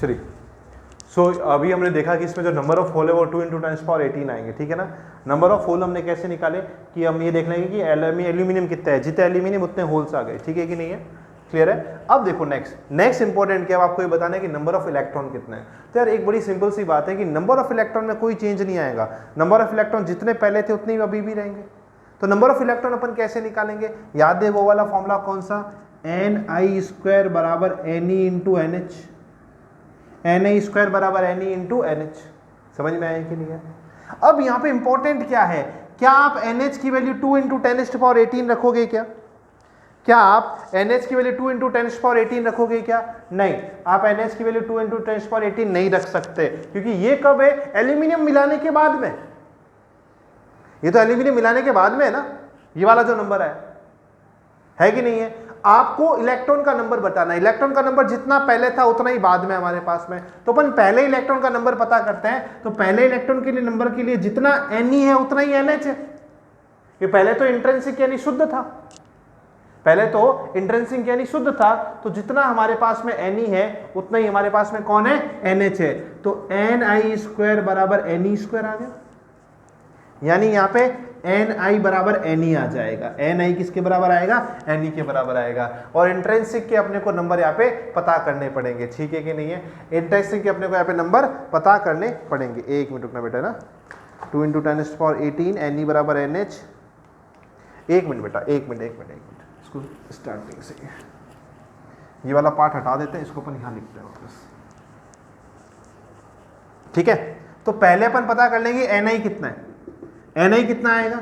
चलिए, सो अभी हमने देखा कि इसमें जो नंबर ऑफ होल है वो 2 × 10⁻18 आएंगे, ठीक है ना। नंबर ऑफ होल हमने कैसे निकाले कि हम ये देख लेंगे कि एल्यूमिनियम कितना है, जितने एल्यूमिनियम उतने होल्स आ गए, ठीक है कि नहीं है, क्लियर है। अब देखो नेक्स्ट इंपॉर्टेंट क्या है, आपको ये बताना है कि नंबर ऑफ इलेक्ट्रॉन कितना है। तो यार एक बड़ी सिंपल सी बात है कि नंबर ऑफ इलेक्ट्रॉन में कोई चेंज नहीं आएगा, नंबर ऑफ इलेक्ट्रॉन जितने पहले थे उतने ही अभी भी रहेंगे। तो नंबर ऑफ इलेक्ट्रॉन अपन कैसे निकालेंगे, याद है वो वाला फॉर्मूला कौन सा, Ni² बराबर Ne इंटू NH, Ni² बराबर Ne इंटू NH। समझ में आया कि नहीं है। अब यहाँ पे इंपॉर्टेंट क्या है, क्या आप NH की वैल्यू 2 × 10⁻18 रखोगे क्या आप NH की वैल्यू 2 × 10⁻18 रखोगे क्या? नहीं, आप NH की वैल्यू 2 × 10⁻18 नहीं रख सकते, क्योंकि ये कब है, एल्यूमिनियम मिलाने के बाद में। ये तो एल्यूमिनियम मिलाने के बाद में है ना, ये वाला जो नंबर है कि नहीं है। आपको इलेक्ट्रॉन का नंबर बताना है, इलेक्ट्रॉन का नंबर जितना पहले था उतना ही बाद में हमारे पास में। तो अपन पहले इलेक्ट्रॉन का नंबर पता करते हैं, तो पहले इलेक्ट्रॉन के लिए नंबर के लिए जितना Ne है उतना ही NH है। ये पहले तो इंट्रिंसिक यानी शुद्ध था, पहले तो इंट्रिंसिक यानी शुद्ध था, तो जितना हमारे पास में Ne है उतना ही हमारे पास में कौन है, NH है। तो Ni² बराबर Ne² आ गया, यानी यहाँ पे Ni बराबर Ne आ जाएगा। Ni किसके बराबर आएगा, Ne के बराबर आएगा। और इंट्रिंसिक के अपने को नंबर यहाँ पे पता करने पड़ेंगे, ठीक है कि नहीं है। इंट्रिंसिक के अपने को यहाँ पे नंबर पता करने पड़ेंगे। एक मिनट रुकना बेटा ना, 2 × 10⁻18 Ne बराबर NH। एक मिनट बेटा, एक मिनट इसको स्टार्टिंग से ये वाला पार्ट हटा देते हैं, इसको अपन यहाँ लिखते हैं वापस, ठीक है। तो पहले अपन पता कर लेंगे Ni कितना है, Ni कितना आएगा,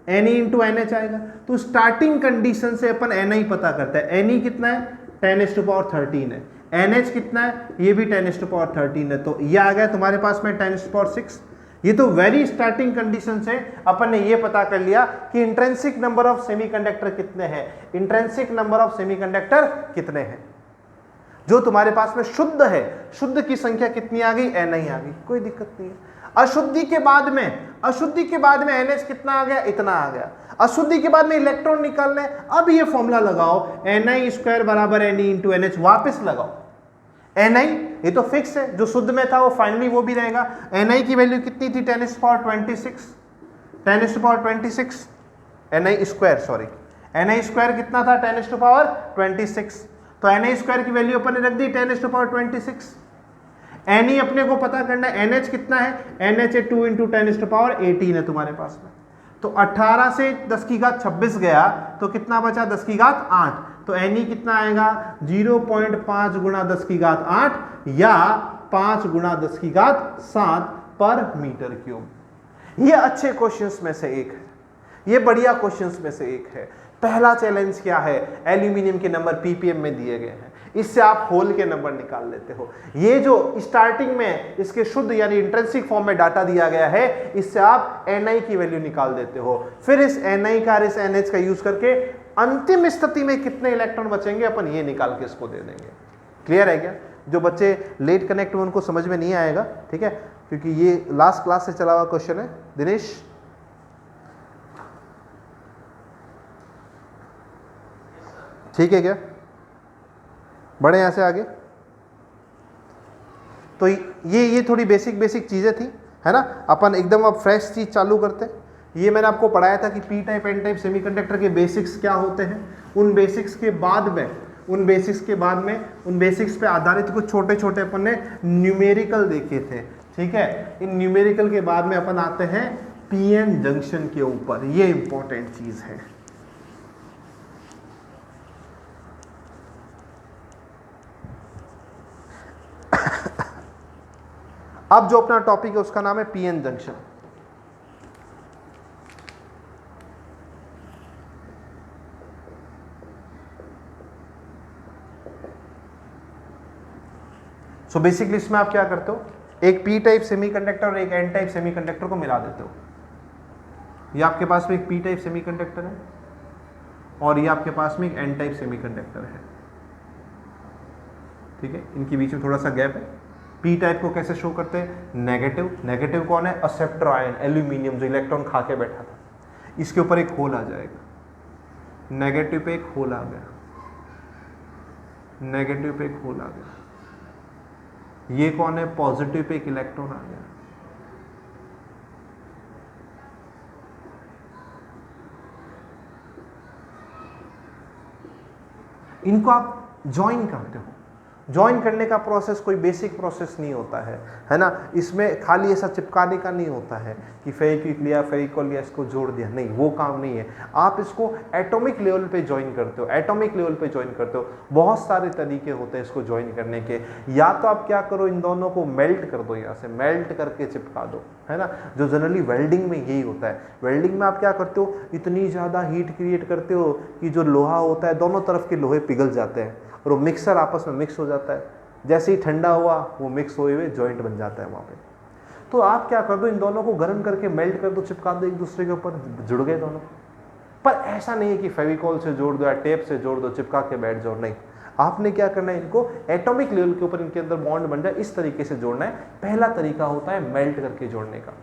Ne इंटू NH आएगा। तो स्टार्टिंग कंडीशन से अपन Ni पता करते हैं। Ne कितना है, 10⁻13 है। NH कितना है, ये भी 10⁻13 है। तो ये आ गया तुम्हारे पास में 10⁻6। ये तो वेरी स्टार्टिंग कंडीशन से अपन ने ये पता कर लिया कि इंट्रिंसिक नंबर ऑफ सेमीकंडक्टर कितने हैं, इंट्रिंसिक नंबर ऑफ सेमीकंडक्टर कितने हैं। जो तुम्हारे पास में शुद्ध है, शुद्ध की संख्या कितनी आ गई, Ni आ गई, कोई दिक्कत नहीं है। अशुद्धि के बाद में NH कितना आ गया, इतना आ गया। अशुद्धि के बाद में इलेक्ट्रॉन निकालने, अब ये फॉर्मूला लगाओ, Ni² बराबर Ne इंटू NH, वापिस लगाओ। Ni ये तो फिक्स है, जो शुद्ध में था वो फाइनली वो भी रहेगा। Ni की वैल्यू कितनी थी, 10⁻26, Ni² कितना था, 10⁻26। तो Ni² की वैल्यू अपन ने रख दी 10⁻26। Ne अपने को पता करना है, NH कितना है, NH 2 × 10⁻18 है तुम्हारे पास में। तो 18 से 10⁻26 गया तो कितना बचा, 10⁻8। तो Ne कितना आएगा, 0.5 × 10⁻8 या 5 × 10⁻7 पर मीटर क्यूब। ये अच्छे क्वेश्चंस में से एक है, ये बढ़िया क्वेश्चंस में से एक है। पहला चैलेंज क्या है, एल्यूमिनियम के नंबर ppm में दिए गए हैं, इससे आप होल के नंबर निकाल लेते हो। ये जो स्टार्टिंग में इसके शुद्ध यानी इंट्रिंसिक फॉर्म में डाटा दिया गया है, इससे आप Ni की वैल्यू निकाल देते हो। फिर इस Ni का इस NH का यूज करके अंतिम स्थिति में कितने इलेक्ट्रॉन बचेंगे अपन ये निकाल के इसको दे देंगे। क्लियर है क्या? जो बच्चे लेट कनेक्ट हुए उनको समझ में नहीं आएगा, ठीक है, क्योंकि ये लास्ट क्लास से चला हुआ क्वेश्चन है। दिनेश, ठीक है क्या, बढ़े यहां से आगे। तो ये थोड़ी बेसिक चीजें थी, है ना। अपन एकदम अब फ्रेश चीज चालू करते हैं। ये मैंने आपको पढ़ाया था कि P type N type semiconductor के बेसिक्स क्या होते हैं। उन बेसिक्स के बाद में उन बेसिक्स पे आधारित कुछ छोटे छोटे अपन ने न्यूमेरिकल देखे थे, ठीक है। इन न्यूमेरिकल के बाद में अपन आते हैं पीएन जंक्शन के ऊपर। ये इंपॉर्टेंट चीज है। अब जो अपना टॉपिक है उसका नाम है पीएन जंक्शन। सो बेसिकली इसमें आप क्या करते हो, एक पी टाइप सेमीकंडक्टर और एक एन टाइप सेमीकंडक्टर को मिला देते हो। ये आपके पास में एक पी टाइप सेमीकंडक्टर है और ये आपके पास में एक एन टाइप सेमीकंडक्टर है, ठीक है। इनके बीच में थोड़ा सा गैप है। पी टाइप को कैसे शो करते हैं, नेगेटिव। नेगेटिव कौन है, एक्सेप्टर आयन, एल्यूमिनियम जो इलेक्ट्रॉन खा के बैठा था। इसके ऊपर एक होल आ जाएगा, नेगेटिव पे एक होल आ गया, नेगेटिव पे एक होल आ गया, ये कौन है, पॉजिटिव पे एक इलेक्ट्रॉन आ गया, इनको आप ज्वाइन करते हो। ज्वाइन करने का प्रोसेस कोई बेसिक प्रोसेस नहीं होता है ना, इसमें खाली ऐसा चिपकाने का नहीं होता है कि फेविक्विक लिया, फेविकॉल लिया, इसको जोड़ दिया, नहीं, वो काम नहीं है। आप इसको एटॉमिक लेवल पे ज्वाइन करते हो, एटॉमिक लेवल पे ज्वाइन करते हो। बहुत सारे तरीके होते हैं इसको ज्वाइन करने के। या तो आप क्या करो, इन दोनों को मेल्ट कर दो, यहाँ से मेल्ट करके चिपका दो, है ना, जो जनरली वेल्डिंग में यही होता है। वेल्डिंग में आप क्या करते हो, इतनी ज़्यादा हीट क्रिएट करते हो कि जो लोहा होता है दोनों तरफ के लोहे पिघल जाते हैं और वो मिक्सर आपस में मिक्स हो जाता है। जैसे ही ठंडा हुआ वो मिक्स हुए हुए जॉइंट बन जाता है वहाँ पे। तो आप क्या कर दो, इन दोनों को गर्म करके मेल्ट कर दो, चिपका दो एक दूसरे के ऊपर, जुड़ गए दोनों। पर ऐसा नहीं है कि फेविकॉल से जोड़ दो या टेप से जोड़ दो, चिपका के बैठ जाओ, नहीं। आपने क्या करना है, इनको एटॉमिक लेवल के ऊपर इनके अंदर बॉन्ड बन जाए इस तरीके से जोड़ना है। पहला तरीका होता है मेल्ट करके जोड़ने का।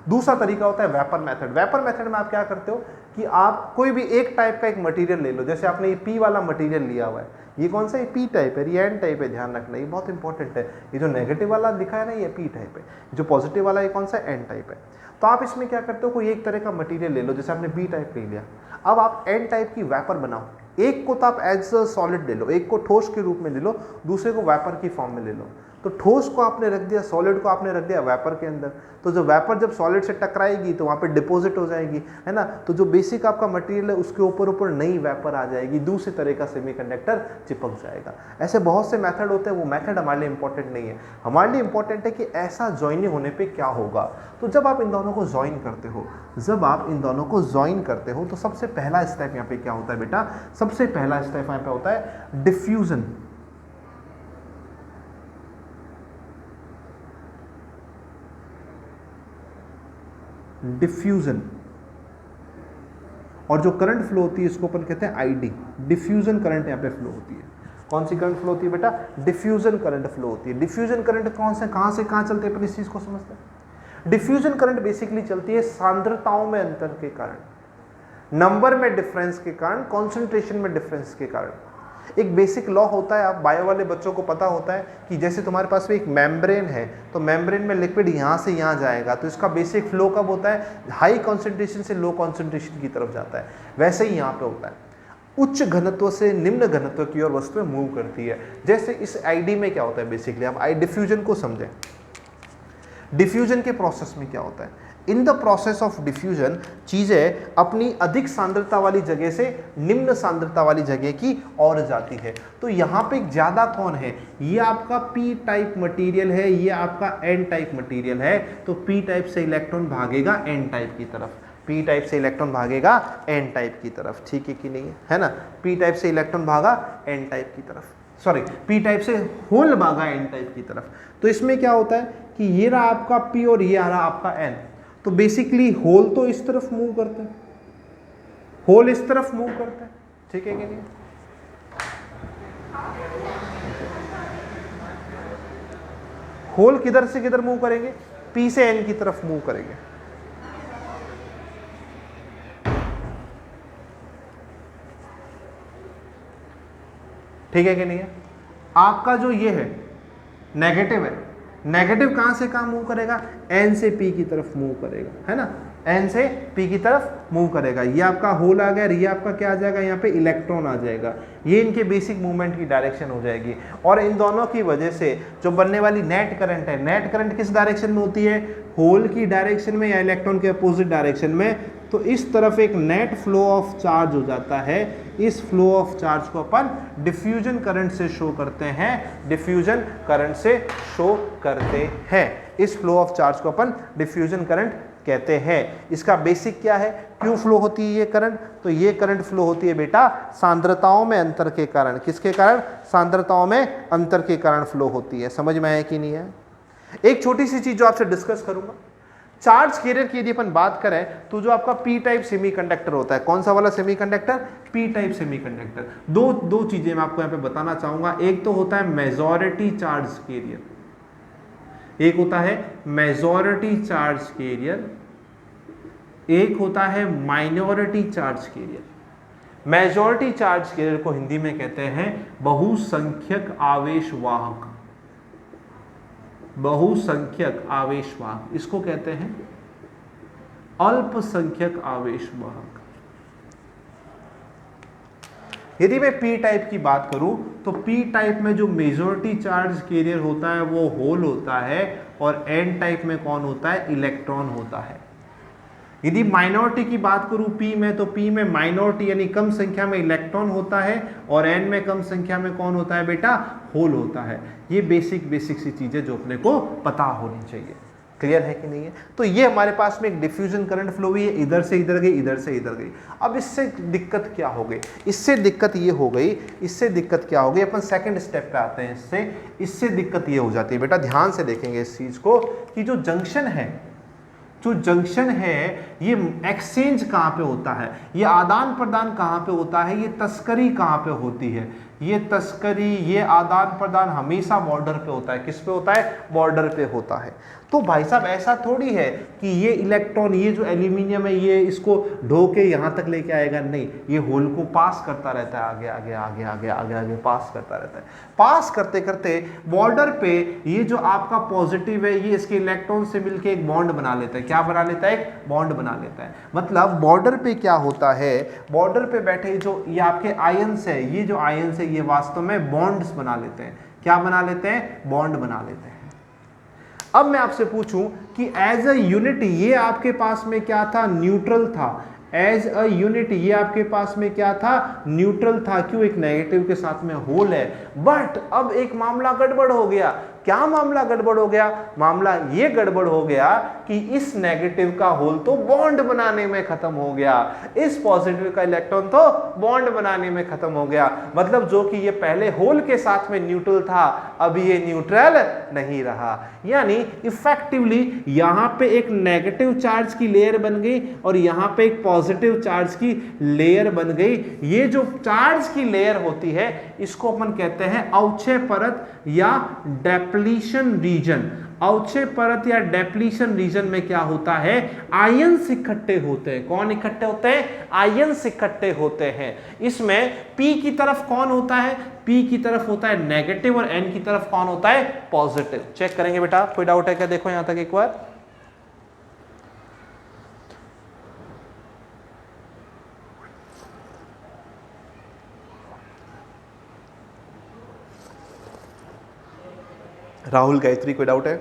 दूसरा तरीका होता है वेपर मेथड। वेपर मेथड में आप क्या करते हो कि आप कोई भी एक टाइप का एक मटेरियल ले लो। जैसे आपने ये पी वाला मटेरियल लिया हुआ है, ये कौन सा है, पी टाइप है, ये एन टाइप है, ध्यान रखना, ये बहुत इंपॉर्टेंट है। ये जो नेगेटिव वाला दिखा है ना, ये पी टाइप है, जो पॉजिटिव वाला ये कौन सा, एन टाइप है। तो आप इसमें क्या करते हो, कोई एक तरह का मटेरियल ले लो, जैसे आपने बी टाइप ले लिया, अब आप एन टाइप की वेपर बनाओ। एक को तो आप एज सॉलिड ले लो, एक को ठोस के रूप में ले लो, दूसरे को वेपर की फॉर्म में ले लो। तो ठोस को आपने रख दिया, सॉलिड को आपने रख दिया वेपर के अंदर। तो जो वेपर जब सॉलिड से टकराएगी तो वहाँ पे डिपॉजिट हो जाएगी, है ना। तो जो बेसिक आपका मटेरियल है उसके ऊपर नई वेपर आ जाएगी, दूसरे तरह का सेमीकंडक्टर चिपक जाएगा। ऐसे बहुत से मेथड होते हैं, वो मेथड हमारे लिए इंपॉर्टेंट नहीं है। हमारे लिए इंपॉर्टेंट है कि ऐसा ज्वाइनिंग होने पे क्या होगा। तो जब आप इन दोनों को ज्वाइन करते हो, तो सबसे पहला स्टेप यहाँ पे क्या होता है बेटा, सबसे पहला स्टेप यहाँ पे होता है डिफ्यूजन। डिफ्यूजन, और जो करंट फ्लो होती है इसको अपन कहते हैं आईडी, डिफ्यूजन करंट यहाँ पे फ्लो होती है। कौन सी करंट फ्लो होती है बेटा, डिफ्यूजन करंट फ्लो होती है। डिफ्यूजन करंट कौन से कहाँ से कहाँ चलते हैं, अपन इस चीज को समझते हैं। डिफ्यूजन करंट बेसिकली चलती है सांद्रताओं में अंतर के कारण, नंबर में डिफरेंस के कारण, कॉन्सेंट्रेशन में डिफरेंस के कारण। एक बेसिक लॉ होता है, आप बायो वाले बच्चों को पता होता है कि जैसे तुम्हारे पास में एक मेम्ब्रेन है, तो मेम्ब्रेन में लिक्विड यहाँ से यहाँ जाएगा, तो इसका बेसिक फ्लो कब होता है, हाई कॉन्सेंट्रेशन से लो कॉन्सेंट्रेशन की तरफ जाता है। वैसे ही यहाँ पे होता है, उच्च घनत्व से निम्न घनत्व की ओर वस्तुएं मूव करती है। जैसे इस आईडी में क्या होता है, बेसिकली आप आई डिफ्यूजन को समझें। डिफ्यूजन के प्रोसेस में क्या होता है, in the process of diffusion चीज़ें अपनी अधिक सांद्रता वाली जगह से निम्न सांद्रता वाली जगह की ओर जाती है। तो यहाँ पे ज़्यादा कौन है, ये आपका पी टाइप मटेरियल है, ये आपका एन टाइप मटेरियल है। तो पी टाइप से इलेक्ट्रॉन भागेगा एन टाइप की तरफ, पी टाइप से इलेक्ट्रॉन भागेगा एन टाइप की तरफ, ठीक है कि नहीं है ना। पी टाइप से इलेक्ट्रॉन भागा एन टाइप की तरफ, सॉरी पी टाइप से होल भागा एन टाइप की तरफ। तो इसमें क्या होता है कि ये रहा आपका पी और ये आ रहा आपका एन। तो बेसिकली होल तो इस तरफ मूव करते हैं, होल इस तरफ मूव करते हैं, ठीक है कि नहीं। होल किधर से किधर मूव करेंगे, पी से एन की तरफ मूव करेंगे। ठीक है कि नहीं है। आपका जो ये है नेगेटिव है, नेगेटिव कहां से कहां मूव करेगा, एन से पी की तरफ मूव करेगा, है ना, एन से पी की तरफ मूव करेगा। ये आपका होल आ गया, ये आपका क्या आ जाएगा, यहाँ पे इलेक्ट्रॉन आ जाएगा। ये इनके बेसिक मूवमेंट की डायरेक्शन हो जाएगी। और इन दोनों की वजह से जो बनने वाली नेट करंट है, नेट करंट किस डायरेक्शन में होती है, होल की डायरेक्शन में या इलेक्ट्रॉन के अपोजिट डायरेक्शन में। तो इस तरफ एक नेट फ्लो ऑफ चार्ज हो जाता है। इस फ्लो ऑफ चार्ज को अपन डिफ्यूजन करंट से शो करते हैं, डिफ्यूजन करंट से शो करते हैं। इस फ्लो ऑफ चार्ज को अपन डिफ्यूजन करंट कहते हैं। इसका बेसिक क्या है, क्यों फ्लो होती है ये करंट, तो ये करंट फ्लो होती है बेटा सांद्रताओं में अंतर के कारण। किसके कारण, सांद्रताओं में अंतर के कारण फ्लो होती है। समझ में आया कि नहीं है। एक छोटी सी चीज जो आपसे डिस्कस करूंगा, चार्ज कैरियर की यदि अपन बात करें तो जो आपका पी टाइप सेमीकंडक्टर होता है, कौन सा वाला सेमीकंडक्टर, पी टाइप सेमीकंडक्टर। दो चीजें मैं आपको यहाँ पे बताना चाहूंगा। एक तो होता है मेजॉरिटी चार्ज कैरियर, एक होता है मेजॉरिटी चार्ज कैरियर, एक होता है minority charge carrier. Majority charge carrier को हिंदी में कहते हैं बहुसंख्यक आवेश वाहक, बहुसंख्यक आवेश वाहक, इसको कहते हैं अल्पसंख्यक आवेश वाहक। यदि मैं पी टाइप की बात करूं तो पी टाइप में जो मेजॉरिटी चार्ज कैरियर होता है वो होल होता है, और एन टाइप में कौन होता है, इलेक्ट्रॉन होता है। यदि माइनॉरिटी की बात करूं पी में, तो पी में माइनॉरिटी यानी कम संख्या में इलेक्ट्रॉन होता है, और एन में कम संख्या में कौन होता है बेटा, होल होता है। ये बेसिक सी चीजें जो अपने को पता होनी चाहिए। क्लियर है कि नहीं है? तो ये हमारे पास में एक डिफ्यूजन करंट फ्लो हुई है, इधर से इधर गई, इधर से इधर गई। अब इससे दिक्कत क्या हो गई, इससे दिक्कत ये हो गई, इससे दिक्कत क्या हो गई, अपन सेकंड स्टेप पे आते हैं। इससे दिक्कत ये हो जाती है बेटा, ध्यान से देखेंगे इस चीज को, कि जो जंक्शन है, जो जंक्शन है ये एक्सचेंज कहाँ पे होता है, ये आदान प्रदान कहाँ पे होता है, ये तस्करी कहाँ पे होती है, ये तस्करी, ये आदान प्रदान हमेशा बॉर्डर पे होता है। किस पे होता है, बॉर्डर पे होता है। तो भाई साहब ऐसा थोड़ी है कि ये इलेक्ट्रॉन, ये जो एल्यूमिनियम है, ये इसको ढो के यहाँ तक लेके आएगा, नहीं, ये होल को पास करता रहता है, आगे आगे आगे आगे आगे आगे पास करता रहता है। पास करते करते बॉर्डर पे ये जो आपका पॉजिटिव है, ये इसके इलेक्ट्रॉन से मिलके एक बॉन्ड बना लेता है। क्या बना लेता है, एक बॉन्ड बना लेता है। मतलब बॉर्डर पे क्या होता है, बॉर्डर पे बैठे जो ये आपके आयंस है, ये जो आयंस है, ये वास्तव में बॉन्ड्स बना लेते हैं। क्या बना लेते हैं, बॉन्ड बना लेते हैं। अब मैं आपसे पूछूं कि एज अ यूनिट ये आपके पास में क्या था, न्यूट्रल था। एज अ यूनिट ये आपके पास में क्या था, न्यूट्रल था। क्यों, एक नेगेटिव के साथ में होल है। बट अब एक मामला गड़बड़ हो गया। क्या मामला गड़बड़ हो गया, मामला ये गड़बड़ हो गया कि इस नेगेटिव का होल तो बॉन्ड बनाने में खत्म हो गया, इस पॉजिटिव का इलेक्ट्रॉन तो बॉन्ड बनाने में खत्म हो गया। मतलब जो कि ये पहले होल के साथ में न्यूट्रल था, अभी ये न्यूट्रल नहीं रहा। यानी इफेक्टिवली यहां पे एक नेगेटिव चार्ज की लेयर बन गई और यहां पे एक पॉजिटिव चार्ज की लेयर बन गई। ये जो चार्ज की लेयर होती है इसको अपन कहते हैं अवक्षय परत या डेप्लीशन रीजन। अवक्षय परत या डेप्लीशन रीजन में क्या होता है, आयंस इकट्ठे होते हैं। कौन इकट्ठे होते हैं, आयंस इकट्ठे होते हैं। इसमें P की तरफ कौन होता है, P की तरफ होता है नेगेटिव और N की तरफ कौन होता है, पॉजिटिव। चेक करेंगे बेटा, कोई डाउट है क्या, देखो यहां तक एक बार। राहुल, गायत्री, कोई डाउट है?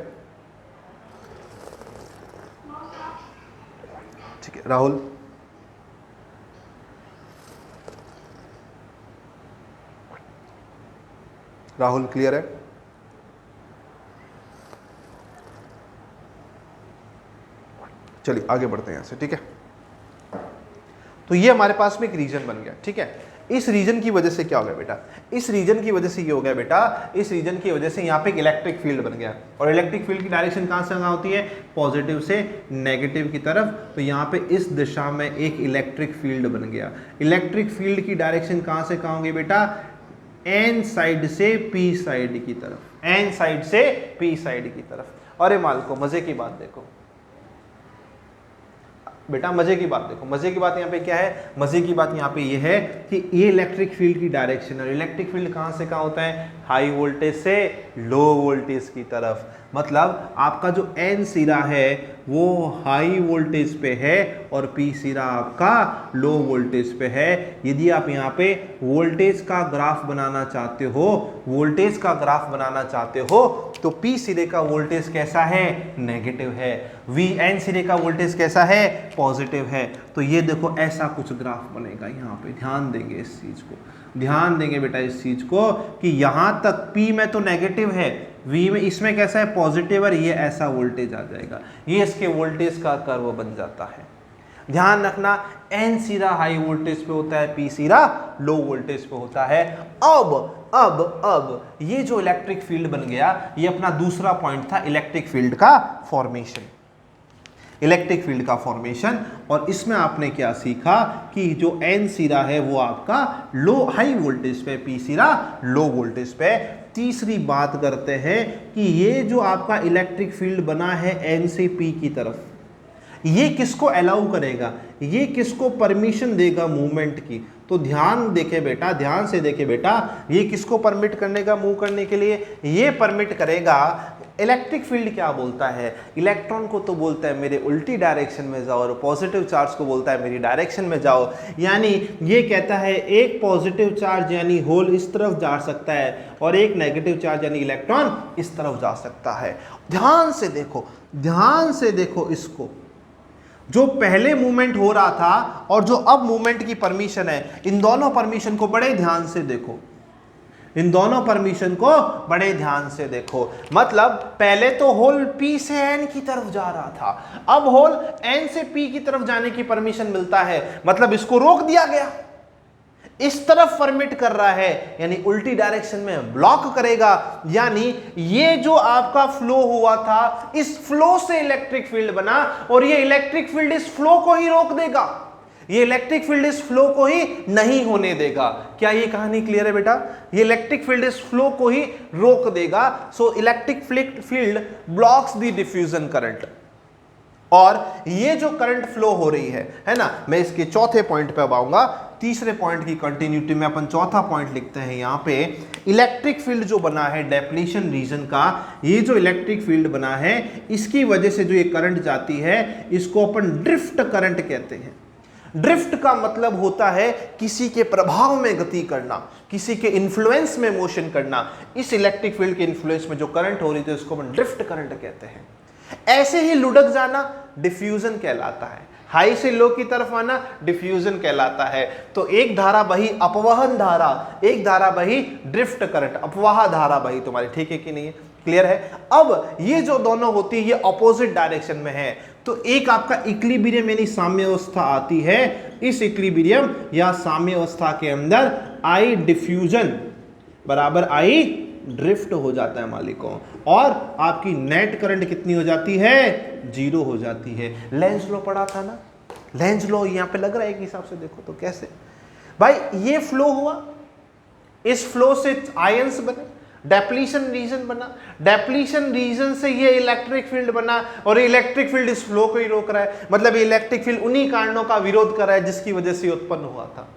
ठीक है राहुल। राहुल क्लियर है? चलिए आगे बढ़ते हैं यहां से। ठीक है, तो ये हमारे पास में एक रीजन बन गया। ठीक है, इस रीजन की वजह से क्या हो गया बेटा, इस रीजन की वजह से ये हो गया बेटा, इस रीजन की वजह से यहाँ पे एक इलेक्ट्रिक फील्ड बन गया। और इलेक्ट्रिक फील्ड की डायरेक्शन कहाँ से कहाँ होती है, पॉजिटिव से नेगेटिव की तरफ। तो यहाँ पे इस दिशा में एक इलेक्ट्रिक फील्ड बन गया। इलेक्ट्रिक फील्ड की डायरेक्शन कहाँ से कहाँ होगी बेटा, एन साइड से पी साइड की तरफ, एन साइड से पी साइड की तरफ। अरे मालको, मजे की बात देखो बेटा, मजे की बात देखो। मजे की बात यहाँ पे क्या है, मजे की बात यहाँ पे ये है कि ये इलेक्ट्रिक फील्ड की डायरेक्शन है। इलेक्ट्रिक फील्ड कहाँ से कहाँ होता है, हाई वोल्टेज से लो वोल्टेज की तरफ। मतलब आपका जो एन सिरा है वो हाई वोल्टेज पे है और पी सिरा आपका लो वोल्टेज पे है। यदि आप यहाँ पे वोल्टेज का ग्राफ बनाना चाहते हो, वोल्टेज का ग्राफ बनाना चाहते हो, तो पी सिरे का वोल्टेज कैसा है, नेगेटिव है। वी एन सिरे का वोल्टेज कैसा है, पॉजिटिव है। तो ये देखो ऐसा कुछ ग्राफ बनेगा। यहाँ पे ध्यान देंगे इस चीज को, ध्यान देंगे बेटा इस चीज को कि यहां तक P में तो नेगेटिव है, V में इसमें कैसा है, पॉजिटिव है। ये ऐसा वोल्टेज आ जाएगा, ये इसके वोल्टेज का कर्व बन जाता है। ध्यान रखना, N सिरा हाई वोल्टेज पे होता है, P सिरा लो वोल्टेज पे होता है। अब ये जो इलेक्ट्रिक फील्ड बन गया, ये अपना दूसरा पॉइंट था, इलेक्ट्रिक फील्ड का फॉर्मेशन। इलेक्ट्रिक फील्ड का फॉर्मेशन, और इसमें आपने क्या सीखा कि जो एन सिरा है वो आपका लो हाई वोल्टेज पे, पी सिरा लो वोल्टेज पे। तीसरी बात करते हैं कि ये जो आपका इलेक्ट्रिक फील्ड बना है एन से पी की तरफ, ये किसको अलाउ करेगा, ये किसको परमिशन देगा मूवमेंट की। तो ध्यान देखे बेटा, ध्यान से देखे बेटा, ये किसको परमिट करने का, मूव करने के लिए, ये परमिट करेगा। इलेक्ट्रिक फील्ड क्या बोलता है, इलेक्ट्रॉन को तो बोलता है मेरे उल्टी डायरेक्शन में जाओ, और पॉजिटिव चार्ज को बोलता है मेरी डायरेक्शन में जाओ। यानी ये कहता है एक पॉजिटिव चार्ज यानी होल इस तरफ जा सकता है, और एक नेगेटिव चार्ज यानी इलेक्ट्रॉन इस तरफ जा सकता है। ध्यान से देखो, ध्यान से देखो इसको, जो पहले मूवमेंट हो रहा था और जो अब मूवमेंट की परमिशन है, इन दोनों परमिशन को बड़े ध्यान से देखो, इन दोनों परमिशन को बड़े ध्यान से देखो। मतलब पहले तो होल P से N की तरफ जा रहा था, अब होल N से P की तरफ जाने की परमिशन मिलता है, मतलब इसको रोक दिया गया, इस तरफ परमिट कर रहा है, यानी उल्टी डायरेक्शन में ब्लॉक करेगा। यानी ये जो आपका फ्लो हुआ था, इस फ्लो से इलेक्ट्रिक फील्ड बना, और ये इलेक्ट्रिक फील्ड इस फ्लो को ही रोक देगा, ये इलेक्ट्रिक फील्ड इस फ्लो को ही नहीं होने देगा। क्या ये कहानी क्लियर है बेटा? ये इलेक्ट्रिक फील्ड इस फ्लो को ही रोक देगा। So electric field blocks the diffusion current. और ये जो करंट फ्लो हो रही है ना, मैं इसके चौथे पॉइंट पे अब आऊंगा। तीसरे पॉइंट की कंटिन्यूटी में अपन चौथा पॉइंट लिखते हैं यहां पे, इलेक्ट्रिक फील्ड जो बना है डेप्लीशन रीजन का, ये जो इलेक्ट्रिक फील्ड बना है, इसकी वजह से जो ये करंट जाती है, इसको अपन ड्रिफ्ट करंट कहते हैं। ड्रिफ्ट का मतलब होता है किसी के प्रभाव में गति करना, किसी के इन्फ्लुएंस में मोशन करना। इस इलेक्ट्रिक फील्ड के इन्फ्लुएंस में जो करंट हो रही थी उसको अपन ड्रिफ्ट करंट कहते हैं। ऐसे ही लुढ़क जाना डिफ्यूजन कहलाता है, हाई से लो की तरफ आना डिफ्यूजन कहलाता है। तो एक धारा बही अपवहन धारा, एक धारा बही ड्रिफ्ट करंट, अपवाह धारा बही तुम्हारी, ठीक है कि नहीं है? क्लियर है? अब ये जो दोनों होती है ये ऑपोजिट डायरेक्शन में है, तो एक आपका इक्विलिब्रियम यानी साम्यावस्था आती है। इस इक्विलिब्रियम या साम्यावस्था के अंदर आई डिफ्यूजन बराबर आई ड्रिफ्ट हो जाता है मालिकों, और आपकी नेट करंट कितनी हो जाती है? 0 हो जाती है। लेंज लॉ पढ़ा था ना, लेंज लॉ यहां पे लग रहा है एक हिसाब से देखो तो कैसे भाई, ये फ्लो हुआ, इस फ्लो से आयंस बने, डेप्लीशन रीजन बना, डेप्लीशन रीजन से ये इलेक्ट्रिक फील्ड बना, और इलेक्ट्रिक फील्ड इस फ्लो को ही रोक रहा है। मतलब इलेक्ट्रिक फील्ड उन्हीं कारणों का विरोध कर रहा है जिसकी वजह से उत्पन्न हुआ था।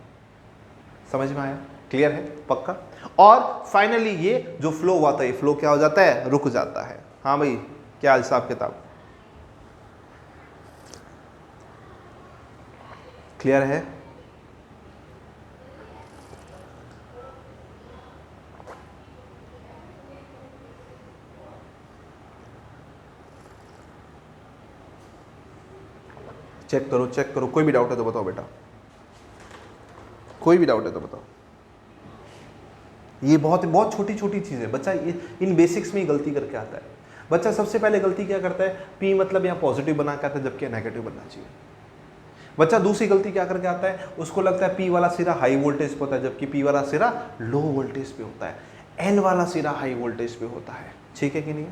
समझ में आया? क्लियर है? पक्का? और फाइनली ये जो फ्लो हुआ था, ये फ्लो क्या हो जाता है? रुक जाता है। हाँ भाई, क्या हिसाब किताब? क्लियर है? चेक करो, चेक करो, कोई भी डाउट है तो बताओ बेटा, कोई भी डाउट है तो बताओ। ये बहुत छोटी छोटी चीज़ है बच्चा, ये इन बेसिक्स में ही गलती करके आता है बच्चा। सबसे पहले गलती क्या करता है? पी मतलब यहाँ पॉजिटिव बना के आता है जबकि नेगेटिव बनना चाहिए। बच्चा दूसरी गलती क्या करके आता है? उसको लगता है पी वाला सिरा हाई वोल्टेज पे होता है जबकि पी वाला सिरा लो वोल्टेज पे होता है, एन वाला सिरा हाई वोल्टेज पे होता है। ठीक है कि नहीं?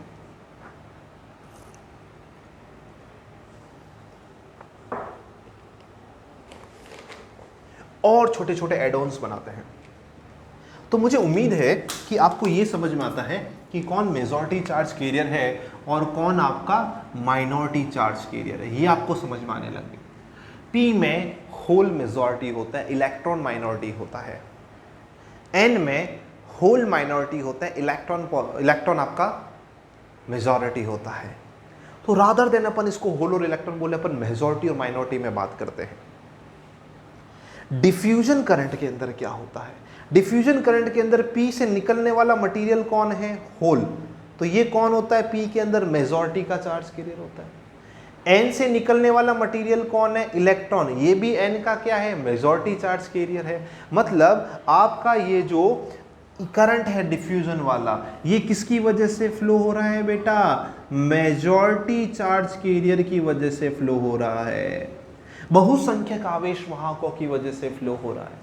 और छोटे छोटे एड-ऑन्स बनाते हैं। तो मुझे उम्मीद है कि आपको ये समझ में आता है कि कौन मेजॉरिटी चार्ज कैरियर है और कौन आपका माइनॉरिटी चार्ज कैरियर है। ये आपको समझ में आने लगे। पी में होल मेजॉरिटी होता है, इलेक्ट्रॉन माइनॉरिटी होता है। एन में होल माइनॉरिटी होता है, इलेक्ट्रॉन आपका मेजॉरिटी होता है। तो रादर देन अपन इसको होल और इलेक्ट्रॉन बोले, अपन मेजॉरिटी और माइनॉरिटी में बात करते हैं। डिफ्यूजन करंट के अंदर क्या होता है? डिफ्यूजन करंट के अंदर पी से निकलने वाला मटेरियल कौन है? होल। तो ये कौन होता है? पी के अंदर मेजॉरिटी का चार्ज कैरियर होता है। एन से निकलने वाला मटेरियल कौन है? इलेक्ट्रॉन। ये भी एन का क्या है? मेजॉरिटी चार्ज कैरियर है। मतलब आपका ये जो करंट है डिफ्यूजन वाला, ये किसकी वजह से फ्लो हो रहा है बेटा? मेजॉरिटी चार्ज कैरियर की वजह से फ्लो हो रहा है, बहुसंख्यक आवेश वाहकों की वजह से फ्लो हो रहा है।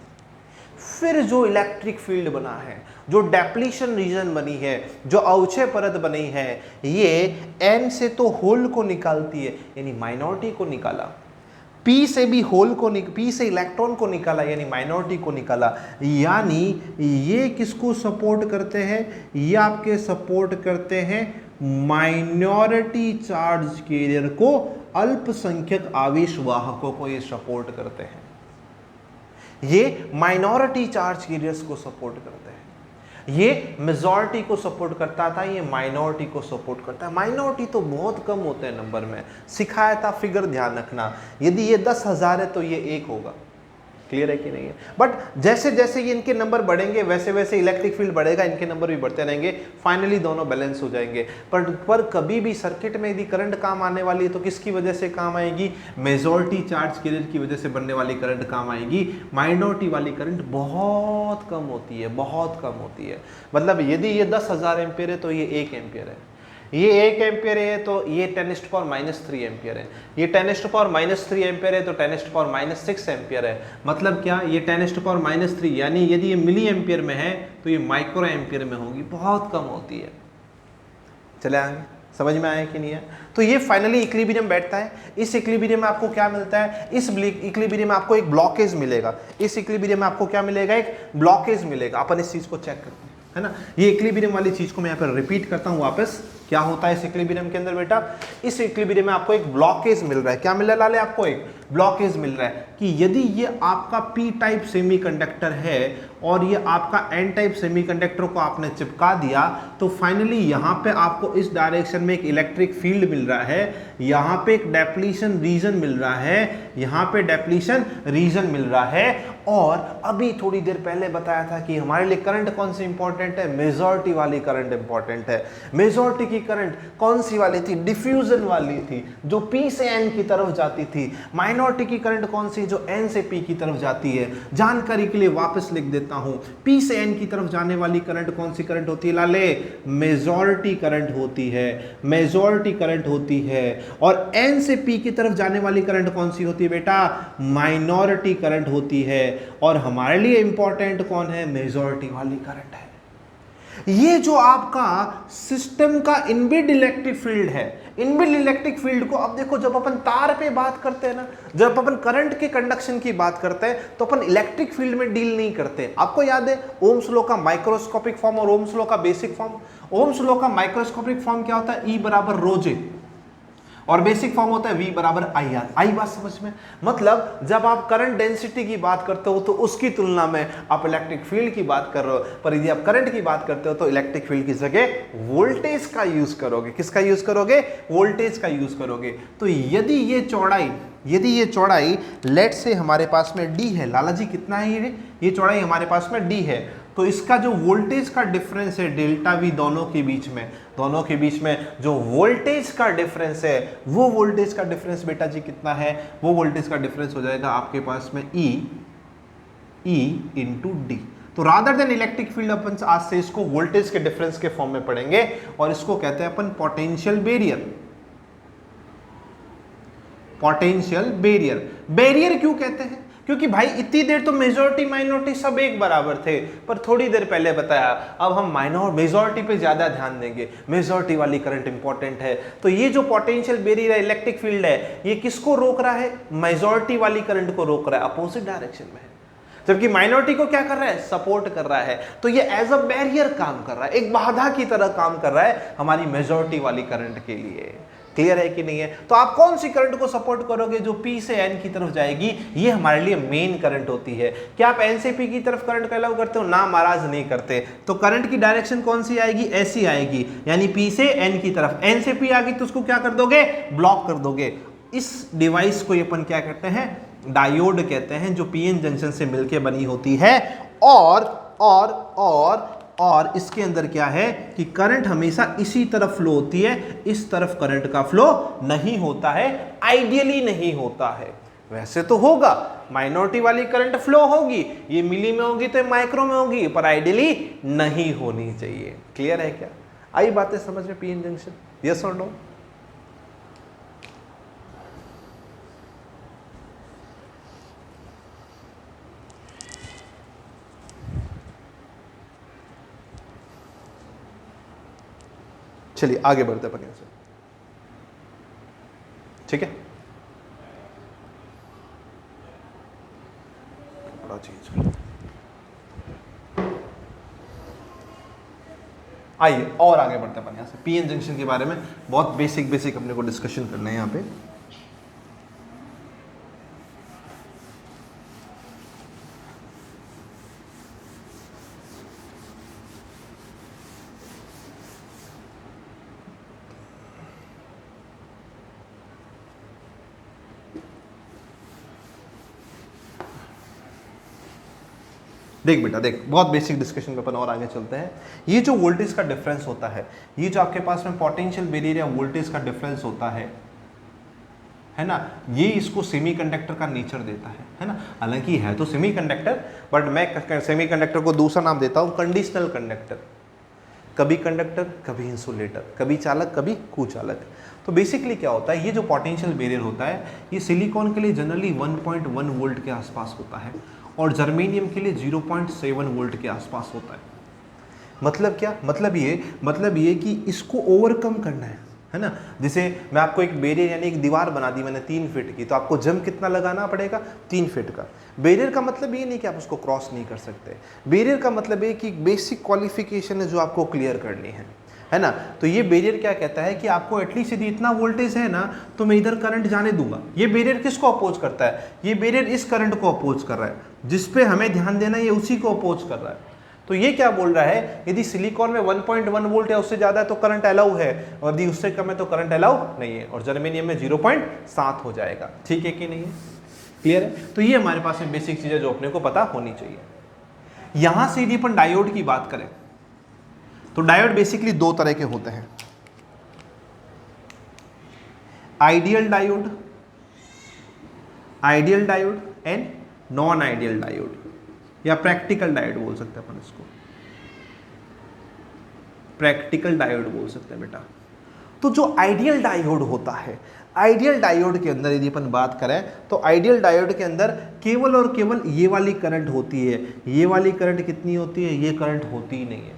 फिर जो इलेक्ट्रिक फील्ड बना है, जो डेप्लीशन रीजन बनी है, जो अवक्षय परत बनी है, ये एन से तो होल को निकालती है यानी माइनॉरिटी को निकाला, पी से भी होल को पी से इलेक्ट्रॉन को निकाला यानी माइनॉरिटी को निकाला। यानी ये किसको सपोर्ट करते हैं? ये आपके सपोर्ट करते हैं माइनॉरिटी चार्ज कैरियर को अल्पसंख्यक आवेश वाहकों को ये सपोर्ट करते हैं, ये माइनॉरिटी चार्ज कैरियर्स को सपोर्ट करते हैं। ये मेजॉरिटी को सपोर्ट करता था, ये माइनॉरिटी को सपोर्ट करता है। माइनॉरिटी तो बहुत कम होते हैं नंबर में, सिखाया था फिगर ध्यान रखना, यदि ये 10,000 है तो ये 1 होगा। क्लियर है कि नहीं है? बट जैसे जैसे ये इनके नंबर बढ़ेंगे वैसे वैसे इलेक्ट्रिक फील्ड बढ़ेगा, इनके नंबर भी बढ़ते रहेंगे, फाइनली दोनों बैलेंस हो जाएंगे। पर कभी भी सर्किट में यदि करंट काम आने वाली है तो किसकी वजह से काम आएगी? मेजॉरिटी चार्ज कैरियर की वजह से बनने वाली करंट काम आएगी। माइनॉरिटी वाली करंट बहुत कम होती है, बहुत कम होती है। मतलब यदि ये 10,000 एम्पियर है तो ये 1 एम्पियर है, ये 1 एम्पियर है तो ये 10⁻³ एम्पियर है, ये 10⁻³ एम्पियर है तो 10⁻⁻6 एम्पियर है। मतलब क्या? ये 10⁻³ यानी यदि ये मिली एम्पियर में है तो ये माइक्रो एम्पियर में होगी, बहुत कम होती है। चले आगे, समझ में आया कि नहीं है? तो ये फाइनली इक्विलिब्रियम बैठता है। इस इक्विलिब्रियम में आपको क्या मिलता है? इस इक्विलिब्रियम में आपको एक ब्लॉकेज मिलेगा। इस इक्विलिब्रियम में आपको क्या मिलेगा? एक ब्लॉकेज मिलेगा। अपन इस चीज को चेक करते हैं, है ना। ये इक्विलिब्रियम वाली चीज को मैं यहाँ पर रिपीट करता हूँ वापस। क्या होता है इस इक्विलिब्रियम के अंदर बेटा? इस इक्विलिब्रियम में आपको एक ब्लॉकेज मिल रहा है। क्या मिल रहा है लाले? आपको एक ब्लॉकेज मिल रहा है कि यदि ये आपका पी टाइप सेमीकंडक्टर है और ये आपका एन टाइप सेमीकंडक्टर को आपने चिपका दिया तो फाइनली यहाँ पे आपको इस डायरेक्शन में एक इलेक्ट्रिक फील्ड मिल रहा है, यहाँ पे एक डेप्लीशन रीजन मिल रहा है, यहाँ पे डेप्लीशन रीजन मिल रहा है। और अभी थोड़ी देर पहले बताया था कि हमारे लिए करंट कौन सी इंपॉर्टेंट है? मेजॉरिटी वाली करंट इंपॉर्टेंट है। मेजॉरिटी की करंट कौन सी वाली थी? डिफ्यूजन वाली थी, जो पी से एन की तरफ जाती थी। माइनॉरिटी की करंट कौन सी? जो एन से पी की तरफ जाती है। जानकारी के लिए वापस लिख देता हूं, पी से एन की तरफ जाने वाली करंट कौन सी करंट होती है लाले? मेजॉरिटी करंट होती है, मेजॉरिटी करंट होती है। और एन से पी की तरफ जाने वाली करंट कौन सी होती है बेटा? माइनॉरिटी करंट होती है। और हमारे लिए इंपॉर्टेंट कौन है? मेजॉरिटी वाली करंट है। ये जो आपका सिस्टम का इनबिल्ट इलेक्ट्रिक फील्ड है, इनबिल्ट इलेक्ट्रिक फील्ड को अब देखो, जब अपन तार पे बात करते हैं ना, जब अपन करंट के कंडक्शन की बात करते हैं तो अपन इलेक्ट्रिक फील्ड में डील नहीं करते। आपको याद है ओम्स लॉ का माइक्रोस्कोपिक फॉर्म और ओम्स लॉ का बेसिक फॉर्म? ओम्स लॉ का माइक्रोस्कोपिक फॉर्म क्या होता है? E बराबर रो जे, और बेसिक फॉर्म होता है V बराबर IR। आई बात समझ में? मतलब जब आप करंट डेंसिटी की बात करते हो तो उसकी तुलना में आप इलेक्ट्रिक फील्ड की बात कर रहे हो, पर यदि आप करंट की बात करते हो तो इलेक्ट्रिक फील्ड की जगह वोल्टेज का यूज करोगे। किसका यूज करोगे? वोल्टेज का यूज करोगे। तो यदि ये चौड़ाई लेट से हमारे पास में D है, लाला जी कितना है ये चौड़ाई हमारे पास में D है, तो इसका जो वोल्टेज का डिफरेंस है डेल्टा V दोनों के बीच में जो वोल्टेज का डिफरेंस है, वो वोल्टेज का डिफरेंस बेटा जी कितना है? वो वोल्टेज का डिफरेंस हो जाएगा आपके पास में E इंटू डी। तो रादर देन इलेक्ट्रिक फील्ड अपन आज से इसको वोल्टेज के डिफरेंस के फॉर्म में पढ़ेंगे और इसको कहते हैं अपन potential barrier. Potential barrier, barrier क्यों कहते हैं? क्योंकि भाई इतनी देर तो मेजॉरिटी माइनॉरिटी सब एक बराबर थे, पर थोड़ी देर पहले बताया अब हम मेजॉरिटी पे ज्यादा ध्यान देंगे, मेजॉरिटी वाली करंट इंपॉर्टेंट है। तो ये जो पोटेंशियल बैरियर है, इलेक्ट्रिक फील्ड है, ये किसको रोक रहा है? मेजॉरिटी वाली करंट को रोक रहा है, अपोजिट डायरेक्शन में है। जबकि माइनॉरिटी को क्या कर रहा है? सपोर्ट कर रहा है। तो ये एज अ बैरियर काम कर रहा है, एक बाधा की तरह काम कर रहा है हमारी मेजॉरिटी वाली करंट के लिए। क्लियर है कि नहीं है? तो आप कौन सी करंट को सपोर्ट करोगे? जो P से N की तरफ जाएगी, ये हमारे लिए मेन करंट होती है। क्या आप N से P की तरफ करंट का अलाउ करते हो? ना महाराज, नहीं करते। तो करंट की डायरेक्शन कौन सी आएगी? ऐसी आएगी, यानी P से N की तरफ। N से P आ गई तो उसको क्या कर दोगे? ब्लॉक कर दोगे। इस डिवाइस को अपन क्या कहते हैं? डायोड कहते हैं, जो PN जंक्शन से मिलकर बनी होती है। और इसके अंदर क्या है कि करंट हमेशा इसी तरफ फ्लो होती है, इस तरफ करंट का फ्लो नहीं होता है, आइडियली नहीं होता है। वैसे तो होगा, माइनॉरिटी वाली करंट फ्लो होगी, ये मिली में होगी तो माइक्रो में होगी, पर आइडियली नहीं होनी चाहिए। क्लियर है क्या? आई बातें समझ में? पीएन जंक्शन, यस और नो? चलिए आगे बढ़ते अपन यहाँ से, ठीक है? बड़ा चीज आइए और आगे बढ़ते अपन यहाँ से। पीएन जंक्शन के बारे में बहुत बेसिक अपने को डिस्कशन करना है यहाँ पे। देख बेटा देख, बहुत बेसिक डिस्कशन पे अपन और आगे चलते हैं। ये जो वोल्टेज का डिफरेंस होता है, ये जो आपके पास में पोटेंशियल बैरियर या वोल्टेज का डिफरेंस होता है ना, ये इसको सेमीकंडक्टर का नेचर देता है ना। हालांकि है तो सेमीकंडक्टर, बट मैं सेमीकंडक्टर को दूसरा नाम देता हूँ कंडीशनल कंडक्टर। कभी कंडक्टर, कभी इंसुलेटर, कभी चालक, कभी कुचालक। तो बेसिकली क्या होता है, ये जो पोटेंशियल बैरियर होता है, ये सिलिकॉन के लिए जनरली 1.1 वोल्ट के आसपास होता है और जर्मेनियम के लिए 0.7 वोल्ट के आसपास होता है। मतलब क्या, मतलब ये कि इसको ओवरकम करना है ना। जैसे मैं आपको एक बैरियर यानी एक दीवार बना दी मैंने 3 फीट की, तो आपको जम कितना लगाना पड़ेगा, 3 फीट का। बैरियर का मतलब ये नहीं कि आप उसको क्रॉस नहीं कर सकते। बैरियर का मतलब ये कि बेसिक क्वालिफिकेशन है जो आपको क्लियर करनी है ना। तो ये बैरियर क्या कहता है कि आपको एटलीस्ट यदि इतना वोल्टेज है ना, तो मैं इधर करंट जाने दूंगा। ये बैरियर किसको अपोज करता है, ये बैरियर इस करंट को अपोज कर रहा है, जिस पे हमें ध्यान देना है ये उसी को अपोज कर रहा है। तो ये क्या बोल रहा है, यदि सिलिकॉन में 1.1 वोल्ट या उससे ज्यादा है तो करंट अलाउ है, और यदि उससे कम है तो करंट अलाउ नहीं है, और जर्मेनियम में 0.7 हो जाएगा। ठीक है कि नहीं है, क्लियर है। तो ये हमारे पास में बेसिक चीजें जो अपने को पता होनी चाहिए। यहां से यदि अपन डायोड की बात करें तो डायोड बेसिकली 2 तरह के होते हैं, ideal diode and non ideal diode, या प्रैक्टिकल डायोड बोल सकते हैं अपन इसको, प्रैक्टिकल डायोड बोल सकते हैं बेटा। तो जो आइडियल डायोड होता है, आइडियल डायोड के अंदर यदि अपन बात करें तो आइडियल डायोड के अंदर केवल और केवल ये वाली करंट होती है। ये वाली करंट कितनी होती है, ये करंट होती ही नहीं है।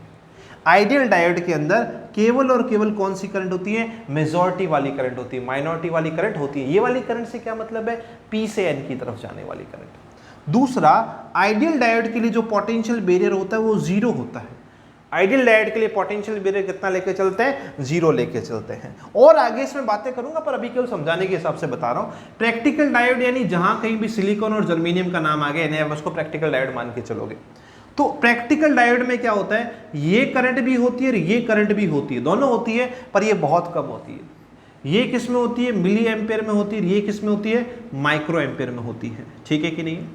आइडियल डायोड के अंदर केवल और केवल कौन सी करंट होती है, मेजॉरिटी वाली करंट होती है, माइनॉरिटी वाली करंट होती है। ये वाली करंट से क्या मतलब है, P से N की तरफ जाने वाली करंट। दूसरा, आइडियल डायोड के लिए जो पोटेंशियल बैरियर होता है वो 0 होता है। आइडियल डायोड के लिए पोटेंशियल बैरियर कितना लेके चलते हैं, 0 लेके चलते हैं। और आगे इसमें बातें करूंगा, पर अभी केवल समझाने के हिसाब से बता रहा हूं। प्रैक्टिकल डायोड यानी जहां कहीं भी सिलिकॉन और जर्मेनियम का नाम आ गया, इन्हें आप उसको प्रैक्टिकल डायोड मान के चलोगे। तो प्रैक्टिकल डायोड में क्या होता है, ये करंट भी होती है और ये करंट भी होती है, दोनों होती है, पर ये बहुत कम होती है। ये किस में होती है, मिली एम्पेयर में होती है, ये किस में होती है, माइक्रो एम्पेयर में होती है। ठीक है कि नहीं।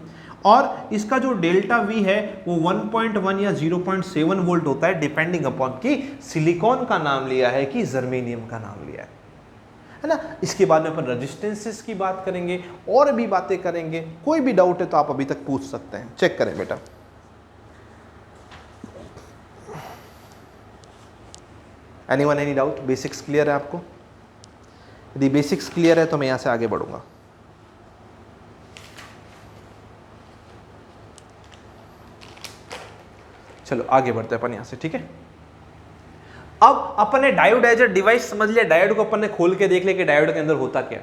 और इसका जो डेल्टा वी है वो 1.1 या 0.7 वोल्ट होता है, डिपेंडिंग अपॉन कि सिलिकॉन का नाम लिया है कि जर्मेनियम का नाम लिया है ना। इसके बाद में अपन रेजिस्टेंसेस की बात करेंगे और भी बातें करेंगे। कोई भी डाउट है तो आप अभी तक पूछ सकते हैं, चेक करें बेटा। Anyone any doubt, basics clear है आपको? यदि बेसिक्स क्लियर है तो मैं यहां से आगे बढ़ूंगा। चलो आगे बढ़ते हैं अपन यहां से, ठीक है। अब अपन ने डायोड एज अ डिवाइस समझ लिया, डायोड को अपन ने खोल के देख लिया कि डायोड के अंदर होता क्या।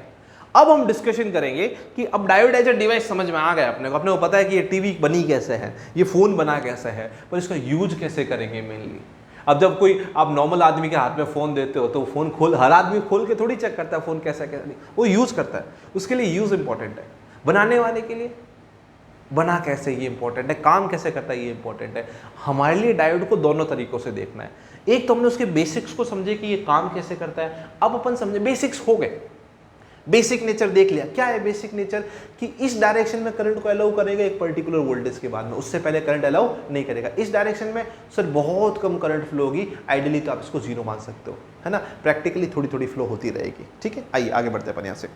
अब हम डिस्कशन करेंगे कि अब डायोड एज अ डिवाइस समझ में आ गया अपने को पता है कि ये टीवी बनी कैसे है, ये फोन बना कैसे है, पर इसका यूज कैसे करेंगे मेनली। अब जब कोई आप नॉर्मल आदमी के हाथ में फोन देते हो तो फोन खोल, हर आदमी खोल के थोड़ी चेक करता है फोन कैसा कैसा, वो यूज करता है, उसके लिए यूज इंपॉर्टेंट है। बनाने वाले के लिए बना कैसे ये इंपॉर्टेंट है, काम कैसे करता है ये इंपॉर्टेंट है। हमारे लिए डायोड को दोनों तरीकों से देखना है। एक तो हमने उसके बेसिक्स को समझे कि ये काम कैसे करता है। अब अपन समझे, बेसिक्स हो गए, बेसिक नेचर देख लिया। क्या है बेसिक नेचर, कि इस डायरेक्शन में करंट को अलाउ करेगा एक पर्टिकुलर वोल्टेज के बाद में, उससे पहले करंट अलाउ नहीं करेगा। इस डायरेक्शन में सर बहुत कम करंट फ्लो होगी, आइडियली तो आप इसको 0 मान सकते हो, है ना। प्रैक्टिकली थोड़ी थोड़ी फ्लो होती रहेगी, ठीक है। आइए आगे बढ़ते हैं अपन यहाँ से।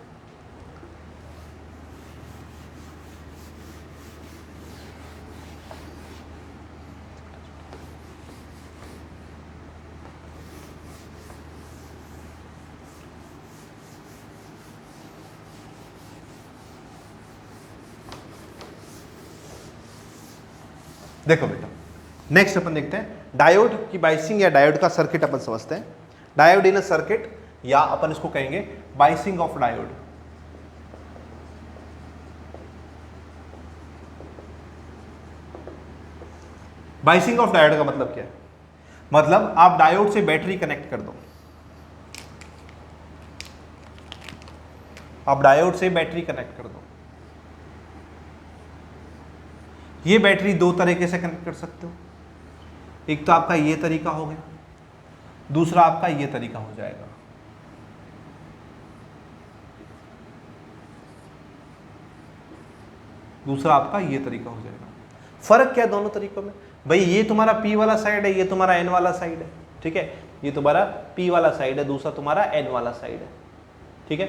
देखो बेटा, नेक्स्ट अपन देखते हैं डायोड की बाइसिंग या डायोड का सर्किट अपन समझते हैं। डायोड इन अ सर्किट, या अपन इसको कहेंगे biasing of diode. Biasing of diode का मतलब क्या है, मतलब आप डायोड से बैटरी कनेक्ट कर दो, आप डायोड से बैटरी कनेक्ट कर दो। ये बैटरी 2 तरीके से कनेक्ट कर सकते हो। एक तो आपका ये तरीका हो गया, दूसरा आपका ये तरीका हो जाएगा। दूसरा आपका ये तरीका हो जाएगा। फर्क क्या है दोनों तरीकों में? भाई ये तुम्हारा P वाला साइड है, ये तुम्हारा N वाला साइड है, ठीक है, ये तुम्हारा P वाला साइड है, दूसरा तुम्हारा N वाला साइड है, ठीक है।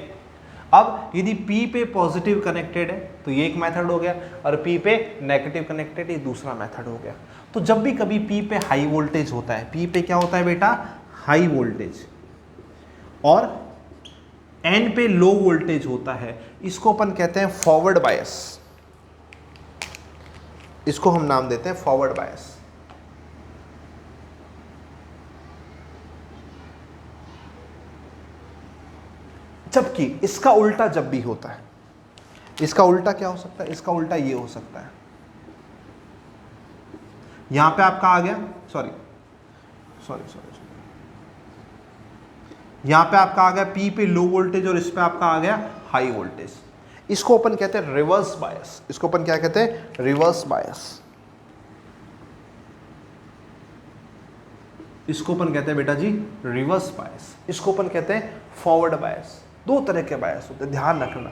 अब यदि P पे पॉजिटिव कनेक्टेड है तो ये एक मेथड हो गया, और P पे नेगेटिव कनेक्टेड ये दूसरा मेथड हो गया। तो जब भी कभी P पे हाई वोल्टेज होता है, P पे क्या होता है बेटा, हाई वोल्टेज, और N पे लो वोल्टेज होता है, इसको अपन कहते हैं फॉरवर्ड बायस, इसको हम नाम देते हैं फॉरवर्ड बायस। जबकि इसका उल्टा जब भी होता है, इसका उल्टा क्या हो सकता है, इसका उल्टा ये हो सकता है, यहां पे आपका आ गया, सॉरी, यहां पे आपका आ गया P पे लो वोल्टेज और इस पे आपका आ गया हाई वोल्टेज। इसको अपन कहते हैं रिवर्स बायस, इसको अपन क्या कहते हैं, रिवर्स बायस। इसको अपन कहते हैं बेटा जी रिवर्स बायस, इसको अपन कहते हैं फॉरवर्ड बायस। दो तरह के बायस होते हैं, ध्यान रखना।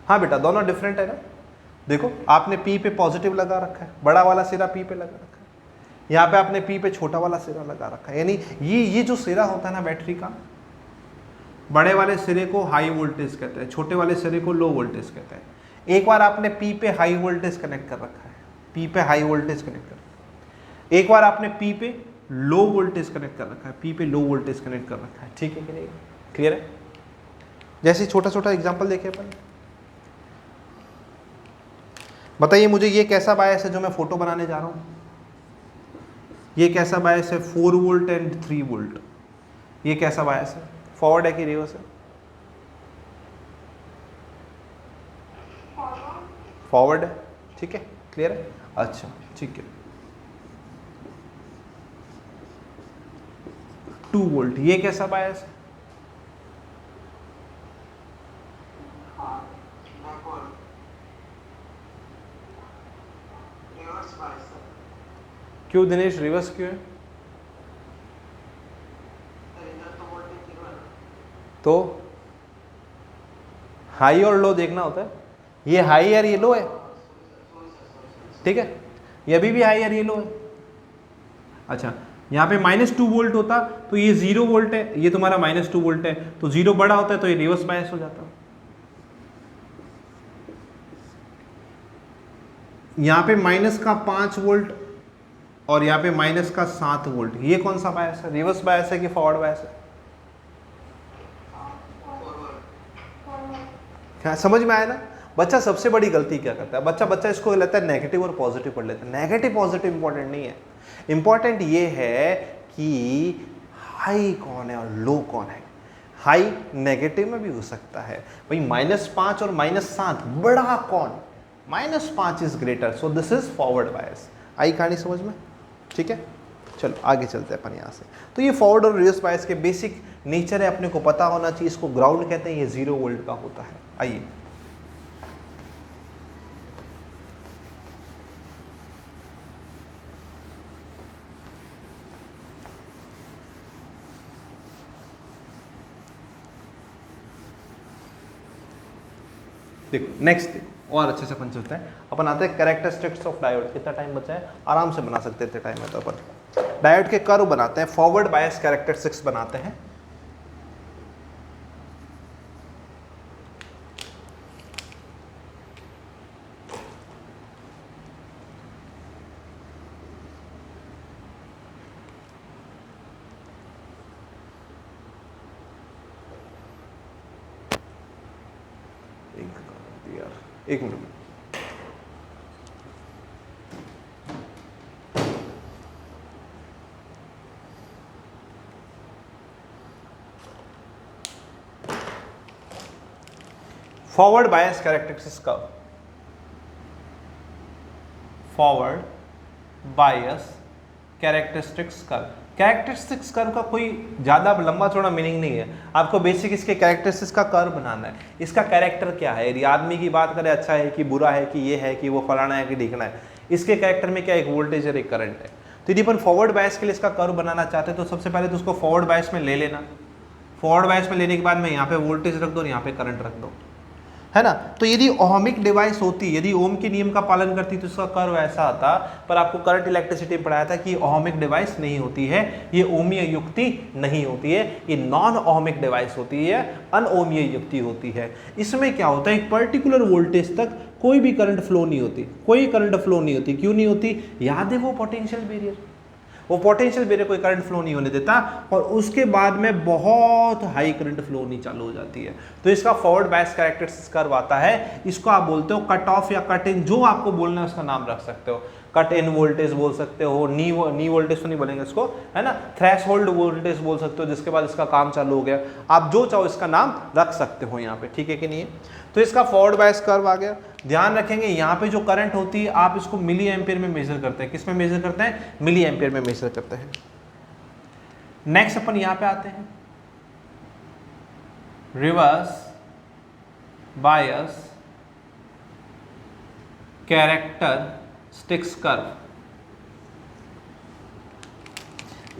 हाँ बेटा, दोनों डिफरेंट है ना। देखो आपने P पे पॉजिटिव लगा रखा है, बड़ा वाला सिरा P पे लगा रखा है, यहाँ पे आपने P पे छोटा वाला सिरा लगा रखा है, यानी ये जो सिरा होता है ना बैटरी का, बड़े वाले सिरे को हाई वोल्टेज कहते हैं, छोटे वाले सिरे को लो वोल्टेज कहते हैं। एक बार आपने P पे हाई वोल्टेज कनेक्ट कर रखा है, P पे हाई वोल्टेज कनेक्ट कर रखा है, एक बार आपने P पे लो वोल्टेज कनेक्ट कर रखा है, P पे लो वोल्टेज कनेक्ट कर रखा है, ठीक है कि नहीं, क्लियर है। जैसे छोटा छोटा एग्जांपल देखें अपन, बताइए मुझे ये कैसा बायस है जो मैं फोटो बनाने जा रहा हूं, ये कैसा बायस है, 4 वोल्ट एंड 3 वोल्ट, ये कैसा बायस है, फॉरवर्ड है कि रिवर्स है, फॉरवर्ड है, ठीक है, क्लियर है। अच्छा ठीक है, 2 वोल्ट, ये कैसा बायस है, क्यों दिनेश रिवर्स क्यों है, तो हाई और लो देखना होता है, ये हाई और ये लो है, ठीक है, ये अभी भी हाई और ये लो है। अच्छा यहाँ पे -2 वोल्ट होता तो ये 0 वोल्ट है, ये तुम्हारा -2 वोल्ट है, तो 0 बड़ा होता है तो ये रिवर्स बायस हो जाता। यहाँ पे -5 वोल्ट और यहाँ पे -7 वोल्ट, ये कौन सा बायस है, रिवर्स बायस है कि फॉरवर्ड बायस है, क्या समझ में आया ना। बच्चा सबसे बड़ी गलती क्या करता है, बच्चा इसको लेता है नेगेटिव और पॉजिटिव पढ़ लेता है। नेगेटिव पॉजिटिव इंपॉर्टेंट नहीं है, इंपॉर्टेंट ये है कि हाई कौन है और लो कौन है। हाई नेगेटिव में भी हो सकता है भाई, -5 और -7 बड़ा कौन, -5 is greater, so this is forward bias. आई कहानी समझ में, ठीक है। चलो आगे चलते हैं अपन यहाँ से। तो ये फॉरवर्ड और रिवर्स बायस के बेसिक नेचर है, अपने को पता होना चाहिए। इसको ग्राउंड कहते हैं, ये 0 वोल्ट का होता है। आइए देखो नेक्स्ट और अच्छे से अपन चलते हैं। अपन आते हैं कैरेक्टरिस्टिक्स ऑफ डायोड। कितना टाइम बचा है, आराम से बना सकते हैं, इतने टाइम है तो अपन डायोड के कर्व बनाते हैं, फॉरवर्ड बायस कैरेक्टरिस्टिक्स बनाते हैं। एक minute, forward bias characteristics curve, forward bias characteristics curve. Characteristics curve का कोई ज़्यादा लंबा चौड़ा मीनिंग नहीं है, आपको बेसिक इसके कैरेक्टरिस्टिक्स का कर्व बनाना है। इसका कैरेक्टर क्या है, यदि आदमी की बात करें अच्छा है कि बुरा है कि ये है कि वो फलाना है कि ढीकना है, इसके कैरेक्टर में क्या एक वोल्टेज और एक करंट है। तो यदि अपन फॉरवर्ड बायस के लिए इसका कर्व बनाना चाहते हैं तो सबसे पहले तो उसको फॉरवर्ड बायस में ले लेना। फॉरवर्ड बायस में लेने के बाद में यहाँ पे वोल्टेज रख दो और यहाँ पे करंट रख दो। है ना। तो यदि ओहमिक डिवाइस होती, यदि ओम के नियम का पालन करती तो इसका कर्व ऐसा आता, पर आपको करंट इलेक्ट्रिसिटी में पढ़ाया था कि ओहमिक डिवाइस नहीं होती है, ये ओमीय युक्ति नहीं होती है, ये नॉन ओहमिक डिवाइस होती है, अनओमीय युक्ति होती है। इसमें क्या होता है, एक पर्टिकुलर वोल्टेज तक कोई भी करंट फ्लो नहीं होती, कोई करंट फ्लो नहीं होती। क्यों नहीं होती, याद है वो पोटेंशियल बैरियर, वो पोटेंशियल बैरियर कोई करंट फ्लो नहीं होने देता, और उसके बाद में बहुत हाई करंट फ्लो होनी चालू हो जाती है। तो इसका फॉरवर्ड बायस कैरेक्टरिस्टिक्स कर्व आता है, इसको आप बोलते हो कट ऑफ या कट इन, जो आपको बोलना है उसका नाम रख सकते हो। कट इन वोल्टेज बोल सकते हो, नी वोल्टेज तो नहीं बोलेंगे इसको, है ना, थ्रेशोल्ड वोल्टेज बोल सकते हो, जिसके बाद इसका काम चालू हो गया। आप जो चाहो इसका नाम रख सकते हो यहाँ पे, ठीक है कि नहीं है। तो इसका फॉरवर्ड बायस कर्व आ गया। ध्यान रखेंगे यहाँ पे जो करंट होती है आप इसको मिली एम्पियर में मेजर करते हैं। किस में मेजर करते हैं, मिली एम्पियर में मेजर करते हैं। नेक्स्ट अपन यहाँ पे आते हैं, रिवर्स बायस कैरेक्टरिस्टिक्स कर्व।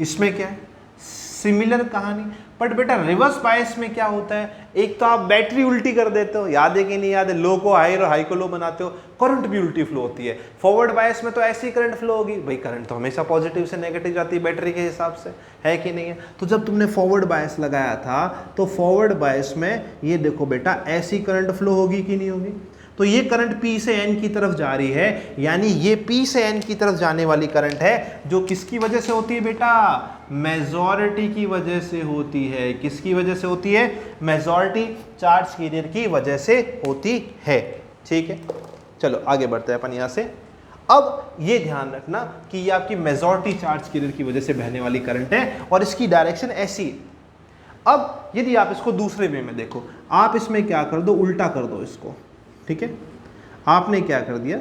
इसमें क्या है, सिमिलर कहानी, बट बेटा रिवर्स बायस में क्या होता है, एक तो आप बैटरी उल्टी कर देते हो, याद है कि नहीं याद है, लो को हाई और हाई को लो बनाते हो, करंट भी उल्टी फ्लो होती है। फॉरवर्ड बायस में तो ऐसी करंट फ्लो होगी, भाई करंट तो हमेशा पॉजिटिव से नेगेटिव जाती है बैटरी के हिसाब से, है कि नहीं है। तो जब तुमने फॉरवर्ड बायस लगाया था तो फॉरवर्ड बायस में ये देखो बेटा ऐसी करंट फ्लो होगी कि नहीं होगी। तो ये करंट P से N की तरफ जा रही है, यानी ये P से N की तरफ जाने वाली करंट है, जो किसकी वजह से होती है बेटा, मेजॉरिटी की वजह से होती है। किसकी वजह से होती है, मेजॉरिटी चार्ज कैरियर की वजह से होती है, ठीक है। चलो आगे बढ़ते हैं अपन यहाँ से। अब ये ध्यान रखना कि ये आपकी मेजॉरिटी चार्ज कैरियर की वजह से बहने वाली करंट है और इसकी डायरेक्शन ऐसी है। अब यदि आप इसको दूसरे वे में देखो, आप इसमें क्या कर दो, उल्टा कर दो इसको, ठीक है। आपने क्या कर दिया,